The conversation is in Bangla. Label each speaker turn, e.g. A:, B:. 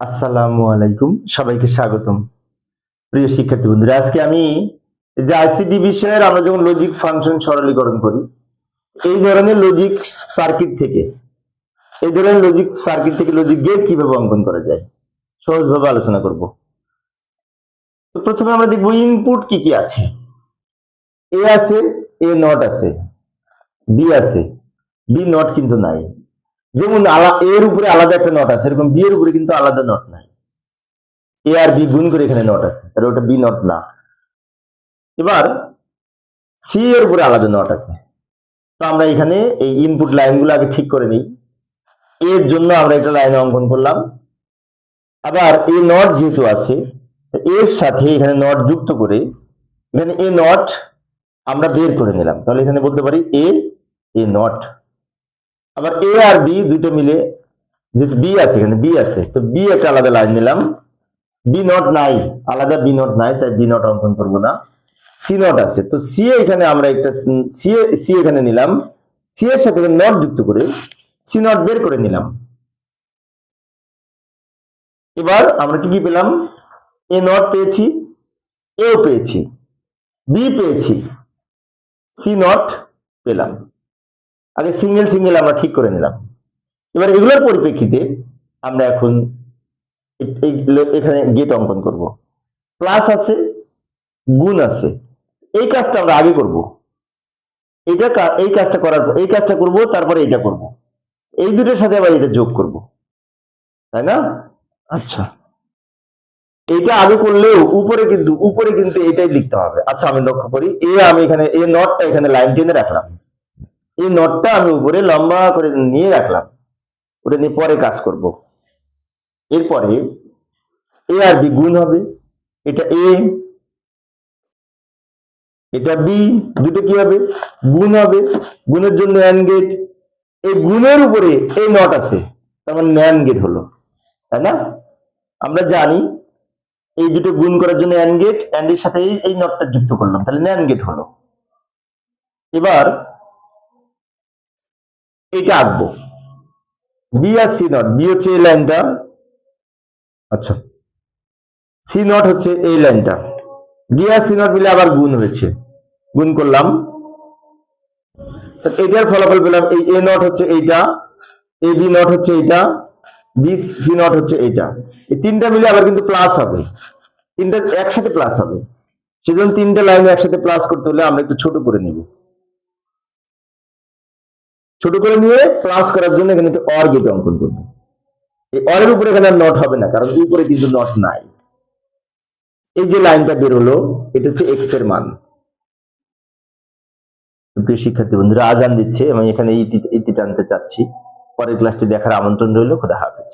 A: আসসালামু আলাইকুম, সবাইকে স্বাগতম। প্রিয় শিক্ষার্থী বন্ধুরা, আজকে আমি যে আইসিটি বিষয়ের আমরা যখন লজিক ফাংশন সরলীকরণ করি, এই ধরনের লজিক সার্কিট থেকে লজিক গেট কিভাবে অঙ্কন করা যায় সহজভাবে আলোচনা করব। তো প্রথমে আমরা দেখব ইনপুট কি কি আছে। এ আছে, এ নট আছে, বি আছে, বি নট কিন্তু নাই। যেমন এর উপরে আলাদা একটা নট আছে, এরকম বি এর উপরে কিন্তু আলাদা নট নাই। এ আর বি গুণ করে এখানে নট আছে, তাহলে ওটা বি নট না। এবার সি এর উপরে আলাদা নট আছে, তো আমরা এখানে এই ইনপুট লাইনগুলো আগে ঠিক করে নিই। এর জন্য আমরা একটা লাইন অঙ্কন করলাম। আবার এই নট যেহেতু আছে, এর সাথে এখানে নট যুক্ত করে এখানে এ নট আমরা বের করে নিলাম, তাহলে এখানে বলতে পারি এ নট। আবার এ আর বি দুটো মিলে, যেহেতু বি আছে এখানে বি আছে, তো বি একটা আলাদা লাইন নিলাম। বি নট নাই, আলাদা বি নট নাই, তাই বি নট অঙ্কন করবো না। সি নট আছে, তো সি এখানে আমরা একটা সি এখানে নিলাম, সি এর সাথে নট যুক্ত করে সি নট বের করে নিলাম। এবার আমরা কি কি পেলাম? এ নট পেয়েছি, এও পেয়েছি, বি পেয়েছি, সি নট পেলাম। আগে সিঙ্গেল সিঙ্গেল আমরা ঠিক করে নিলাম। এবার এগুলোর পরিপ্রেক্ষিতে আমরা এখন এখানে গেট অঙ্কন করব। প্লাস আছে, গুণ আছে, এই কাজটা আমরা আগে করব। এই কাজটা করার পর এই কাজটা করব, তারপরে এটা করব, এই দুটোর সাথে আবার এটা যোগ করব, তাই না? আচ্ছা, এটা আগে করলেও উপরে কিন্তু এটাই লিখতে হবে। আচ্ছা, আমি লক্ষ্য করি আমি এখানে এই নটটা এখানে লাইন টেনে রাখলাম, এই নটটা আমি উপরে লম্বা করে নিয়ে রাখলাম, ওটা নিয়ে পরে কাজ করব। এরপরে এ আর বি গুণ হবে, এটা এ এটা বি, দুটো কি হবে? গুণ হবে। গুণের জন্য অ্যান্ড গেট, এই গুণের উপরে এই নট আছে, তার মানে ন্যান্ড গেট হলো, তাই না? আমরা জানি এই দুটো গুণ করার জন্য অ্যান্ড গেট, অ্যান্ড এর সাথে এই নটটা যুক্ত করলাম, তাহলে ন্যান্ড গেট হলো। এবার এটা আঁকবো, বি আর সি নট। বি হচ্ছে এই লাইনটা, আচ্ছা, সি নট হচ্ছে এই লাইনটা। বি আর সি নট মিলে আবার গুণ হয়েছে, গুণ করলাম, এটার ফলাফল পেলাম। এই এ নট হচ্ছে এইটা, এ বি নট হচ্ছে এইটা, বি সি নট হচ্ছে এইটা। এই তিনটা মিলে আবার কিন্তু প্লাস হবে, তিনটা একসাথে প্লাস হবে। সেজন্য তিনটা লাইন একসাথে প্লাস করতে হলে আমরা একটু ছোট করে নিব। ছোট করে নিয়ে প্লাস করার জন্য এখানে একটা অর গেট অঙ্কন করবো। এই অরের উপরে এখানে নট হবে না, কারণ উপরে কিন্তু নট নাই। এই যে লাইনটা বেরোলো, এটা হচ্ছে এক্স এর মান। প্রিয় শিক্ষার্থী বন্ধুরা, আজান দিচ্ছে, আমি এখানে ইতি টানতে চাচ্ছি। পরের ক্লাসটি দেখার আমন্ত্রণ রইল। খোদা হাফেজ।